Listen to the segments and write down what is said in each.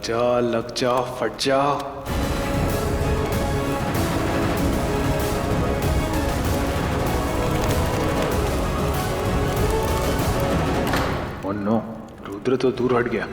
लग जा, फट जा। ओह नो, रुद्र तो दूर हट गया।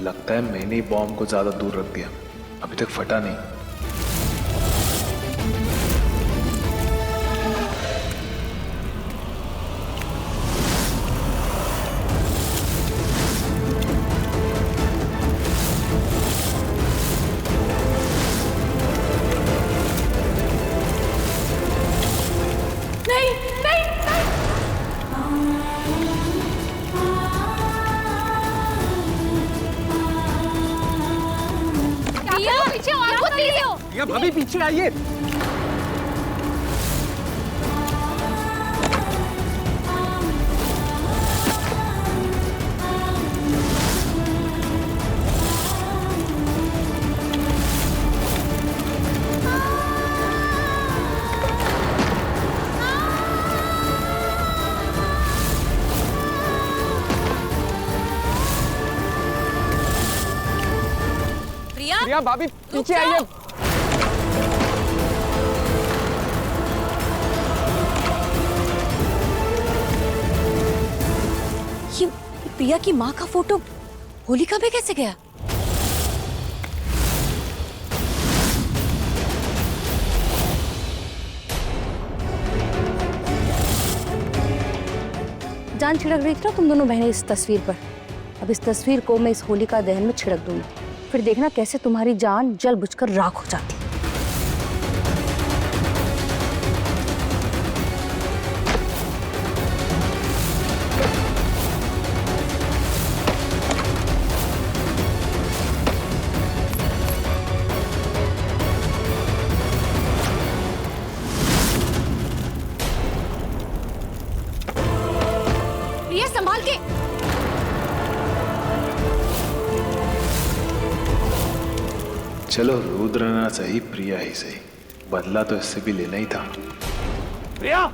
लगता है मैंने ही बॉम्ब को ज्यादा दूर रख दिया, अभी तक फटा नहीं। भाभी पीछे आइए। प्रिया भाभी पीछे आइए। प्रिया की माँ का फोटो होलिका में कैसे गया? जान छिड़क रही थी ना तुम दोनों बहनें इस तस्वीर पर। अब इस तस्वीर को मैं इस होलिका दहन में छिड़क दूंगी, फिर देखना कैसे तुम्हारी जान जल बुझकर राख हो जाती। संभाल के। चलो रुद्र ना सही, प्रिया ही सही, बदला तो इससे भी लेना ही था। प्रिया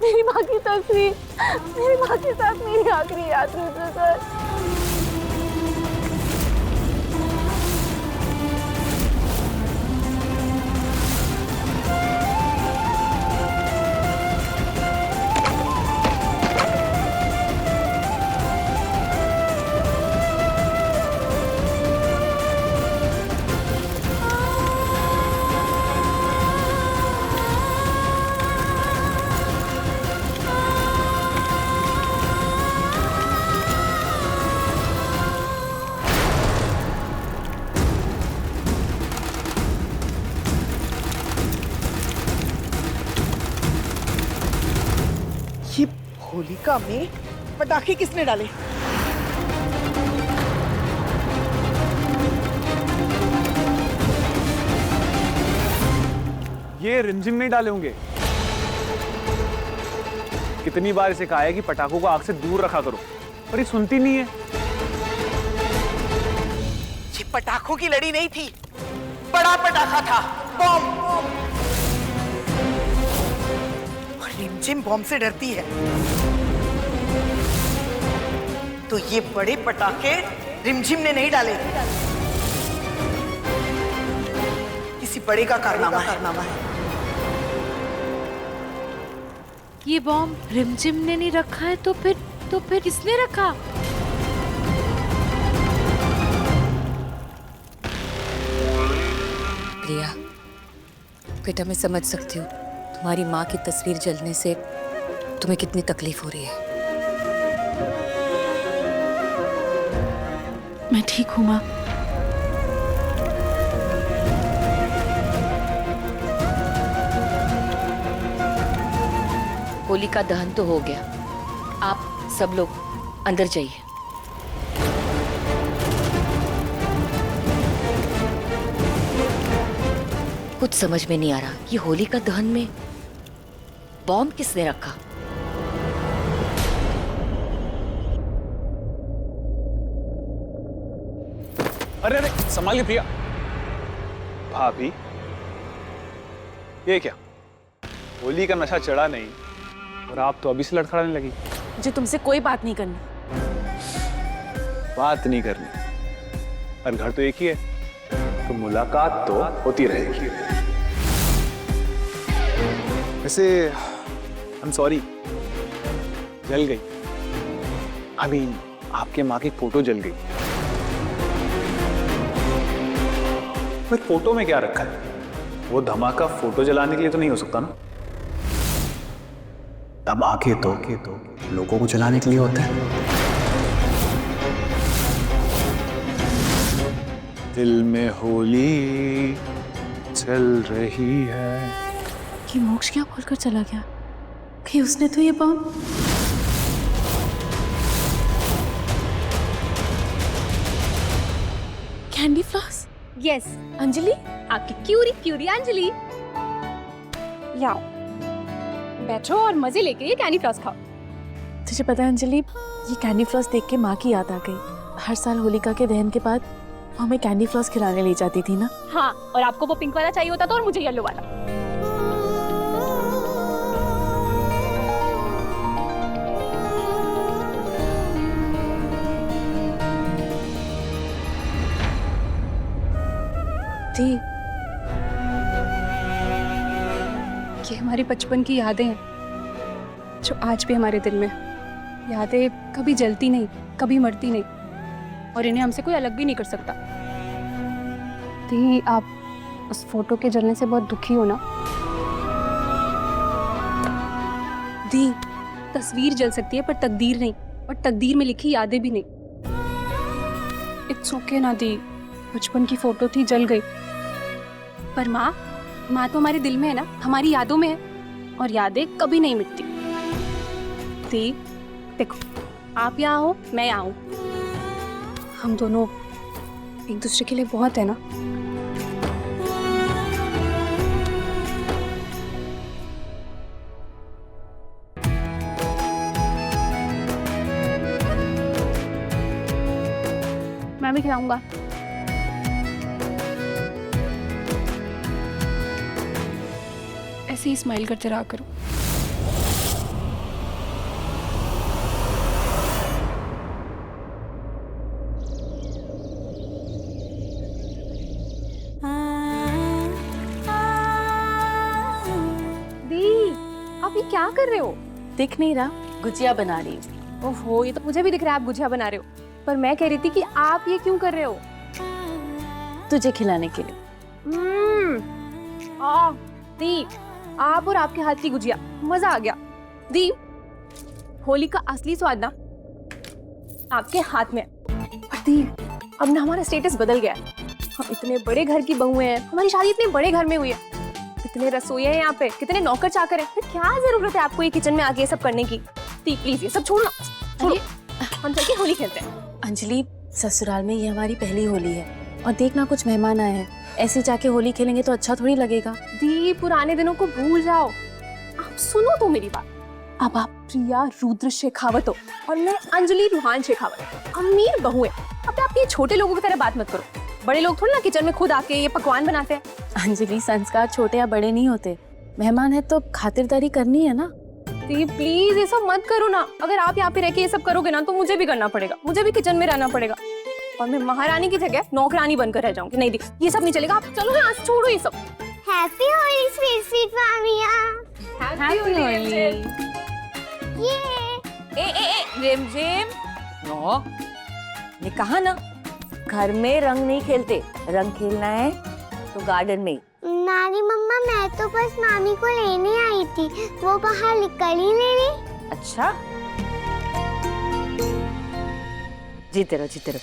मेरी माँ की तस्वीर, मेरी माँ के साथ मेरी आखिरी याद रुद्र सर। ये होलिका में पटाखे किसने डाले? ये रिमझिम नहीं डाले होंगे। कितनी बार इसे कहा है कि पटाखों को आग से दूर रखा करो, पर ये सुनती नहीं है। ये पटाखों की लड़ी नहीं थी, बड़ा पटाखा था, बॉम्ब। और रिमझिम बॉम्ब से डरती है, तो ये बड़े पटाखे रिमझिम ने नहीं डाले, किसी बड़े का कारनामा है। ये बॉम्ब रिमझिम ने नहीं रखा है तो फिर किसने रखा? प्रिया बेटा, मैं समझ सकती हूँ तुम्हारी माँ की तस्वीर जलने से तुम्हें कितनी तकलीफ हो रही है। मैं ठीक हूँ माँ, होलिका दहन तो हो गया, आप सब लोग अंदर जाइए। कुछ समझ में नहीं आ रहा, ये होलिका दहन में बॉम्ब किसने रखा? अरे अरे संभालिए प्रिया। भाभी ये क्या, होली का नशा चढ़ा नहीं और आप तो अभी से लड़खड़ाने लगी। मुझे तुमसे कोई बात नहीं करनी। बात नहीं करनी, पर घर तो एक ही है, तो मुलाकात तो होती रहेगी। वैसे आई एम सॉरी, जल गई। अभी आपके माँ की फोटो जल गई। पर फोटो में क्या रखा है? वो धमाका फोटो जलाने के लिए तो नहीं हो सकता ना। धमाके तो लोगों को जलाने के लिए होता है। दिल में होली चल रही है। कि मोक्ष क्या बोलकर चला गया कि उसने तो ये bomb. Candy floss. Yes Anjali, आपकी क्यूरी क्यूरी अंजलि, लाओ बैठो और मजे लेके ये कैंडी फ्लॉस खाओ। तुझे पता है अंजलि, ये कैंडी फ्लॉस देख के माँ की याद आ गई। हर साल होलिका के दहन के बाद वो हमें कैंडी फ्लॉस खिलाने ले जाती थी ना। हाँ, और आपको वो पिंक वाला चाहिए होता था और मुझे येलो वाला। दी, ये हमारी बचपन की यादें हैं जो आज भी हमारे दिल में हैं। यादें कभी जलती नहीं, कभी मरती नहीं, और इन्हें हमसे कोई अलग भी नहीं कर सकता। दी, आप उस फोटो के जलने से बहुत दुखी हो ना? दी, तस्वीर जल सकती है पर तकदीर नहीं, और तकदीर में लिखी यादें भी नहीं। इट्स ओके ना दी, बचपन की फोटो थी, जल गई। पर माँ तो हमारे दिल में है ना, हमारी यादों में है, और यादें कभी नहीं मिटती। दी, देखो, आप यहाँ हो, मैं यहाँ हूँ, हम दोनों एक दूसरे के लिए बहुत है ना। मैं भी खिलाऊंगा। ऐसे ही स्माइल करते रहा करो। दी, आप ये क्या कर रहे हो? दिख नहीं रहा, गुजिया बना रही हूँ। ओहो, ये तो मुझे भी दिख रहा है आप गुजिया बना रहे हो, पर मैं कह रही थी कि आप ये क्यों कर रहे हो? तुझे खिलाने के लिए। दी, आप और आपके हाथ की गुजिया, मजा आ गया। दी, होली का असली स्वाद ना आपके हाथ में है। और दी, अब ना हमारा स्टेटस बदल गया है। हम इतने बड़े घर की बहू हैं, हमारी शादी इतने बड़े घर में हुई है, कितने रसोई हैं यहाँ पे, कितने नौकर चाकर हैं, फिर क्या जरूरत है आपको ये किचन में आके ये सब करने की? दी प्लीज, ये सब छोड़ना, छोड़ो, हम चल के होली खेलते हैं। अंजलि, ससुराल में ये हमारी पहली होली है, और देखना कुछ मेहमान आए हैं, ऐसे जाके होली खेलेंगे तो अच्छा थोड़ी लगेगा। दी, पुराने दिनों को भूल जाओ, आप सुनो तो मेरी बात। अब आप प्रिया रुद्र शेखावत हो और मैं अंजलि रूहान शेखावत, अमीर बहू है। अब आप ये छोटे लोगों की तरह बात मत करो, बड़े लोग थोड़ी ना किचन में खुद आके ये पकवान बनाते हैं। अंजलि, संस्कार छोटे या बड़े नहीं होते, मेहमान है तो खातिरदारी करनी है ना। दी प्लीज ये सब मत करो ना, अगर आप यहाँ पे रह के ये सब करोगे ना तो मुझे भी करना पड़ेगा, मुझे भी किचन में रहना पड़ेगा, और मैं महारानी की जगह नौकरानी बनकर रह जाऊंगी। नहीं दी, ये सब नहीं चलेगा, आप चलो यहाँ से, छोड़ो ये सब। Happy Holi sweet sweet Mamiya. Happy Holi. ये रिमझिम, नो, ये कहा ना, घर में रंग नहीं खेलते, रंग खेलना है तो गार्डन में। नानी मम्मा, मैं तो बस मामी को लेने आई थी, वो बाहर निकल ही नहीं रही। अच्छा, जीते रहो।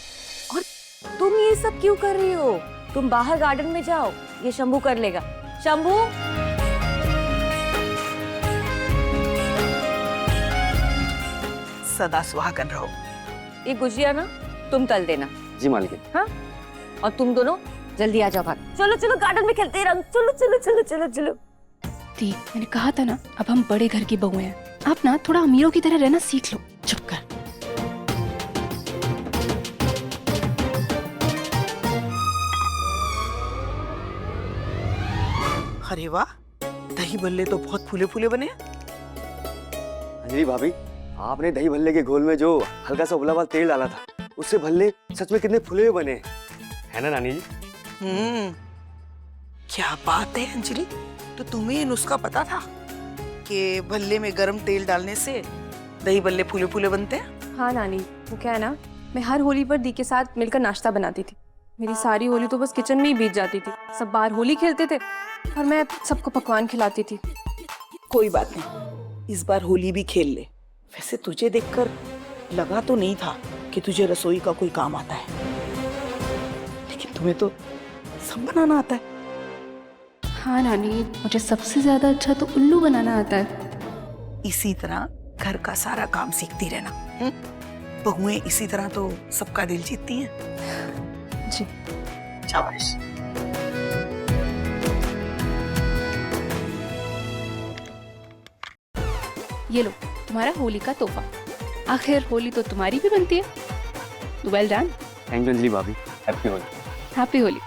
और तुम ये सब क्यों कर रही हो? तुम बाहर गार्डन में जाओ, ये शंभू कर लेगा। शंभू, सदा सुहागन रहो। ये गुजिया ना तुम तल देना। जी मालकिन। हाँ, और तुम दोनों जल्दी आ जाओ भाग। चलो चलो गार्डन में खेलते हैं रंग। चलो चलो चलो चलो चलो। दी, मैंने कहा था ना, अब हम बड़े घर की बहू हैं। आप ना थोड़ा अमीरों की तरह रहना सीख लो। चुप कर। अरे वाह, दही बल्ले तो बहुत फूले फूले बने हैं। अंजलि भाभी, आपने दही भल्ले के घोल में जो हल्का सा उबला हुआ तेल डाला था, उससे भल्ले सच में कितने फूले हुए बने हैं, है ना नानी जी? क्या बात है अंजलि, तो तुम्हें ये नुस्खा पता था कि भल्ले में गरम तेल डालने से दही बल्ले फूले फूले बनते हैं? हाँ नानी, वो क्या है ना, मैं हर होली पर दी के साथ मिलकर नाश्ता बनाती थी। मेरी सारी होली तो बस किचन में ही बीत जाती थी। सब बाहर होली खेलते थे और मैं सबको पकवान खिलाती थी। कोई बात नहीं, इस बार होली भी खेल ले। वैसे तुझे देखकर लगा तो नहीं था कि तुझे रसोई का कोई काम आता है, लेकिन तुम्हें तो सब बनाना आता है। हाँ नानी, मुझे सबसे ज्यादा अच्छा तो उल्लू बनाना आता है। इसी तरह घर का सारा काम सीखती रहना। बहुएं इसी तरह तो सबका दिल जीतती हैं। जी शाबाश। ये लो तुम्हारा होली का तोहफा। आखिर होली तो तुम्हारी भी बनती है। Well done. Thank you Anjali भाभी। Happy Holi. Happy Holi.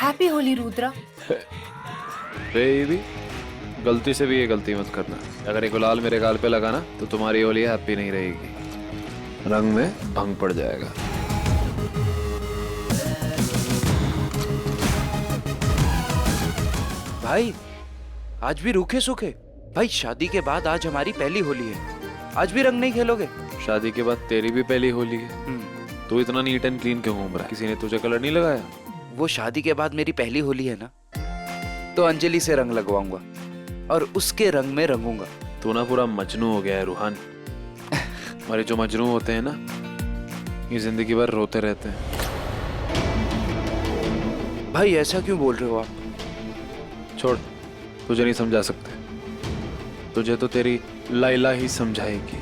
Happy Holi Rudra. Baby, गलती से भी ये गलती मत करना। अगर ये गुलाल मेरे गाल पे लगा ना, तो तुम्हारी होली हैप्पी नहीं रहेगी, रंग में भंग पड़ जाएगा। भाई आज भी रूखे सूखे। भाई शादी के बाद आज हमारी पहली होली है, आज भी रंग नहीं खेलोगे? शादी के बाद तेरी भी पहली होली है। तू इतना नीट एंड क्लीन क्यों घूम रहा है? किसी ने तुझे कलर नहीं लगाया? वो शादी के बाद मेरी पहली होली है ना, तो अंजलि से रंग लगवाऊंगा और उसके रंग में रंगूंगा। तू ना पूरा मजनू हो गया है रूहान। हमारे जो मजनू होते हैं ना, ये जिंदगी भर रोते रहते हैं। भाई ऐसा क्यों बोल रहे हो आप? छोड़, तुझे नहीं समझा सकते। तुझे तो तेरी लाइला ही समझाएगी।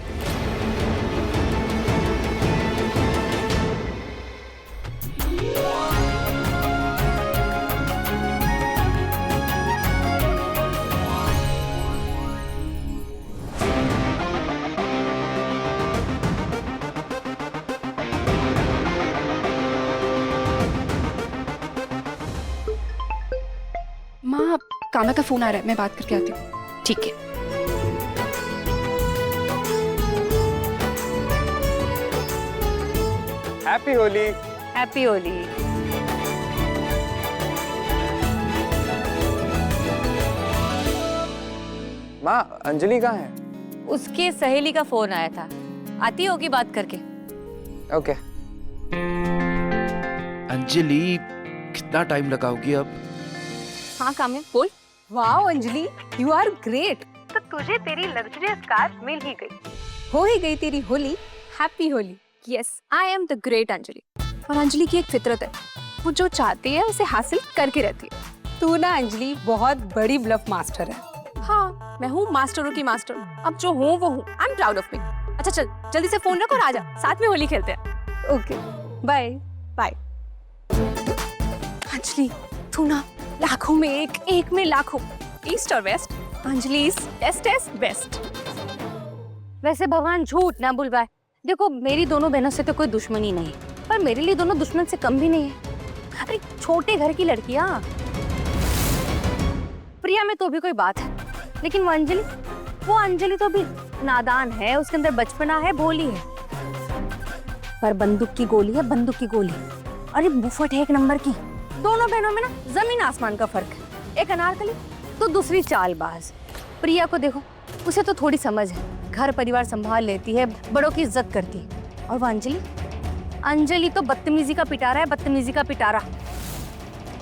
माँ, कामा का फोन आ रहा है, मैं बात करके आती हूँ। ठीक है। हैप्पी होली। हैप्पी होली। माँ, अंजलि कहाँ है? उसके सहेली का फोन आया था, आती होगी बात करके। ओके। अंजलि कितना टाइम लगाओगी अब? हाँ काम्या बोल। Wow Anjali, you are great. तो तुझे तेरी लग्जरियस कार मिल ही गई, हो ही गई तेरी Holi. Happy Holi. Yes, I am the great Anjali. और अंजलि की एक फितरत है, वो जो चाहती है उसे हासिल करके रहती है। तू ना अंजलि बहुत बड़ी ब्लफ मास्टर है। हाँ, मैं हूँ मास्टरों की मास्टर। अब जो हूँ वो हूँ। I am proud of me. अच्छा चल, जल्दी से फोन रख और आजा, साथ में होली खेलते हैं। Okay, bye bye. अंजलि तू ना लाखों में एक में लाखों। ईस्ट और west, Anjali is best best. वैसे भगवान झूठ ना बुलवाए। देखो मेरी दोनों बहनों से तो कोई दुश्मनी नहीं, पर मेरे लिए दोनों दुश्मन से कम भी नहीं है। अरे छोटे घर की लड़कियां, प्रिया में तो भी कोई बात है, लेकिन वो अंजलि तो भी नादान है, उसके अंदर बचपना है, भोली है। पर बंदूक की गोली है, बंदूक की गोली। अरे बुफट है एक नंबर की। दोनों बहनों में ना जमीन आसमान का फर्क है। एक अनारकली तो दूसरी चालबाज। प्रिया को देखो, उसे तो थोड़ी समझ है, घर परिवार संभाल लेती है, बड़ों की इज्जत करती है। और वो अंजलि तो बदतमीजी का पिटारा है, बदतमीजी का पिटारा।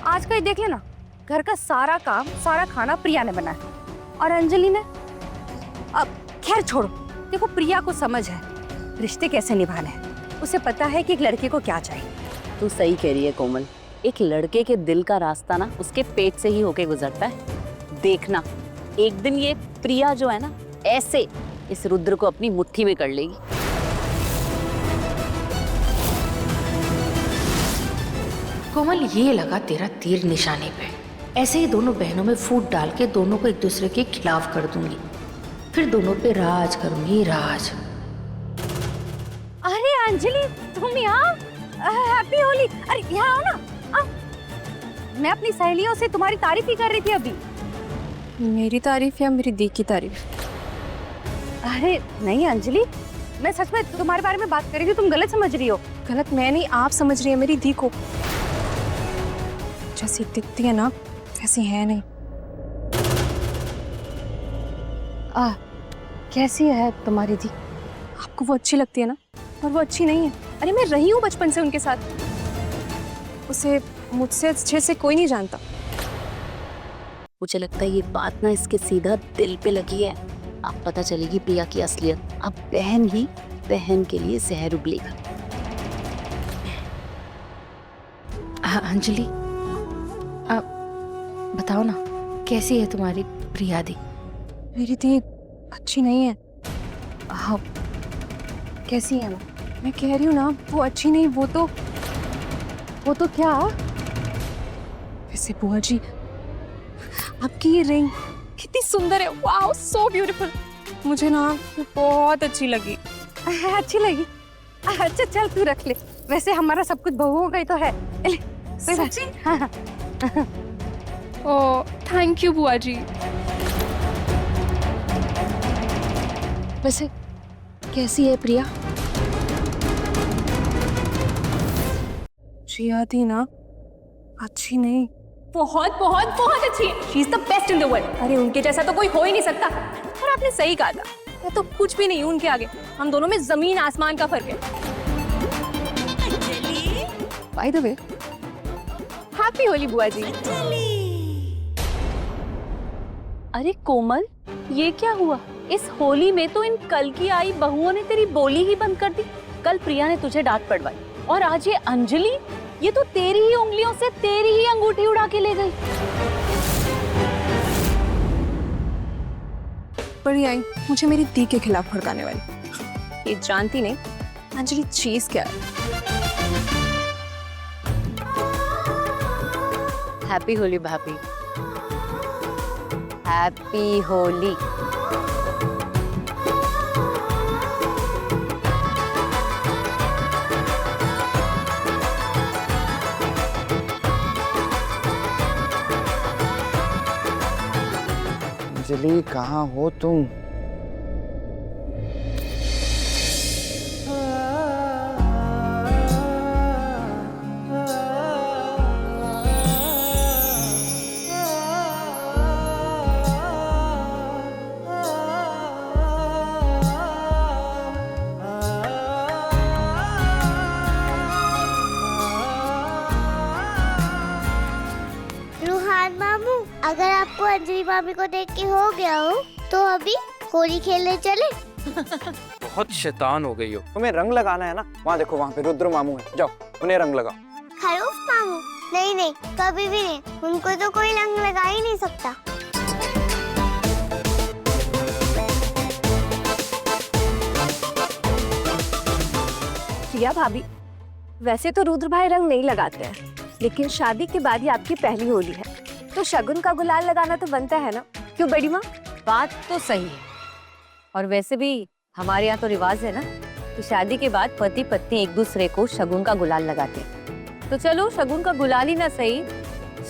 आज का ही देख लेना, घर का सारा काम, सारा खाना प्रिया ने बनाया और अंजलि ने, अब खैर छोड़ो। देखो प्रिया को समझ है रिश्ते कैसे निभाने हैं, उसे पता है कि एक लड़के को क्या चाहिए। तू सही कह रही है कोमल, एक लड़के के दिल का रास्ता ना उसके पेट से ही होके गुजरता है। देखना एक दिन ये प्रिया जो है ना ऐसे इस रुद्र को अपनी मुट्ठी में कर लेगी। कोमल, ये लगा तेरा तीर निशाने पे। ऐसे ही दोनों बहनों में फूट डाल के दोनों को एक दूसरे के खिलाफ कर दूंगी, फिर दोनों पे राज करूंगी, राज। अरे अंजलि तुम यहाँ, हैप्पी होली। अरे यहाँ आओ ना, आओ। मैं अपनी सहेलियों से तुम्हारी तारीफ ही कर रही थी अभी। मेरी तारीफ या मेरी दी की तारीफ? अरे नहीं अंजलि, मैं सच में तुम्हारे बारे में बात कर रही थी, तुम गलत समझ रही हो। गलत मैं नहीं, आप समझ रही है मेरी दी को। जैसी दिखती है ना वैसी है नहीं। कैसी है तुम्हारी दी? आपको वो अच्छी लगती है ना, और वो अच्छी नहीं है। अरे मैं रही हूँ बचपन से उनके साथ, उसे मुझसे अच्छे से कोई नहीं जानता। मुझे लगता है ये बात ना इसके सीधा दिल पे लगी है। अब पता चलेगी प्रिया की असलियत। अब बहन ही बहन के लिए जहर उगलेगा। अंजलि, अब बताओ ना, कैसी है तुम्हारी प्रिया दी? मेरी दी अच्छी नहीं है। हाँ, कैसी है? मैं कह रही हूँ ना वो अच्छी नहीं। वो तो क्या? वैसे बुआ जी आपकी ये रिंग कितनी सुंदर है, वाओ सो ब्यूटीफुल। मुझे ना वो बहुत अच्छी लगी। अच्छी लगी? अच्छा चल तू रख ले, वैसे हमारा सब कुछ बहुओं का ही तो है। सच्ची? हाँ। ओह थैंक यू बुआ जी। वैसे कैसी है प्रिया? प्रिया थी ना अच्छी नहीं, बहुत बहुत बहुत अच्छी है। She is the best in the world. अरे उनके जैसा तो कोई हो ही नहीं सकता। और आपने सही कहा था, मैं तो कुछ भी नहीं हूँ उनके आगे। हम दोनों में जमीन आसमान का फर्क है। By the way happy Holi बुआ जी। अरे कोमल, ये क्या हुआ? इस होली में तो इन कल की आई बहुओं ने तेरी बोली ही बंद कर दी। कल प्रिया ने तुझे डांट पड़वाई और आज ये अंजलि, ये तो तेरी ही उंगलियों से तेरी ही अंगूठी उड़ा के ले गई। बड़ी आई मुझे मेरी दी के खिलाफ भड़काने वाली। ये जानती नहीं अंजलि चीज क्या है। हैप्पी होली भाभी। हैप्पी होली। अंजलि कहाँ हो तुम? रूहान मामू, अगर आपको अंजलि मामी को देख के हो गया हो तो अभी होली खेलने चले। बहुत शैतान हो गई हो। तुम्हें रंग लगाना है ना, वहाँ देखो, वहाँ पे रुद्र मामू है, जाओ उन्हें रंग लगाओ। खरूफ मामू? नहीं नहीं, कभी भी नहीं। उनको तो कोई रंग लगा ही नहीं सकता। प्रिया भाभी, वैसे तो रुद्र भाई रंग नहीं लगाते हैं, लेकिन शादी के बाद ही आपकी पहली होली है, तो शगुन का गुलाल लगाना तो बनता है ना। क्यों बड़ी माँ? बात तो सही है, और वैसे भी हमारे यहाँ तो रिवाज है ना कि शादी के बाद पति पत्नी एक दूसरे को शगुन का गुलाल लगाते हैं। तो चलो शगुन का गुलाल ही ना सही,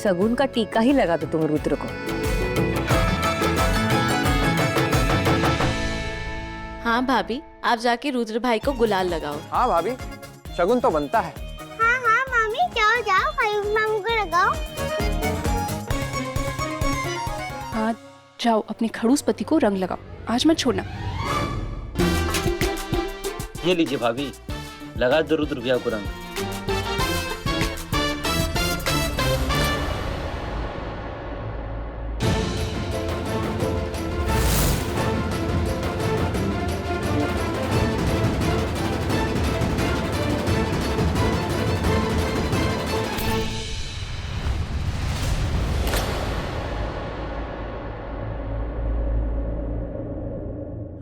शगुन का टीका ही लगा दो तुम रुद्र को। हाँ भाभी, आप जाके रुद्र भाई को गुलाल लगाओ। हाँ भाभी, शगुन तो बनता है। हाँ हाँ मामी, जाओ जाओ, खरूफ मामू को लगाओ। हाँ जाओ, अपने खड़ूस पति को रंग लगाओ, आज मत छोड़ना। ये लीजिए भाभी, लगा दो रुद्र भैया को रंग।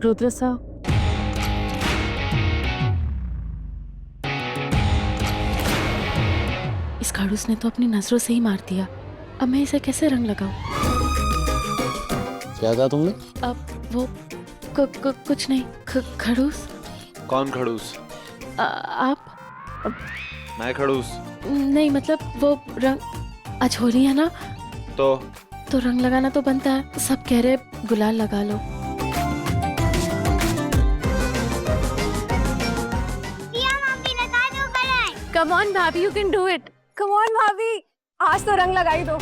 रुद्र साहब, इस खड़ूस ने तो अपनी नजरों से ही मार दिया। अब मैं इसे कैसे रंग लगाऊं? क्या कहा तुमने? अब वो कुछ नहीं। खड़ूस? कौन खड़ूस? आप? मैं खड़ूस? नहीं मतलब वो रंग, आज होली है ना, तो रंग लगाना तो बनता है। सब कह रहे गुलाल लगा लो। कम ऑन भाभी, you can do it. Come on भाभी, आज तो रंग लगाई दो।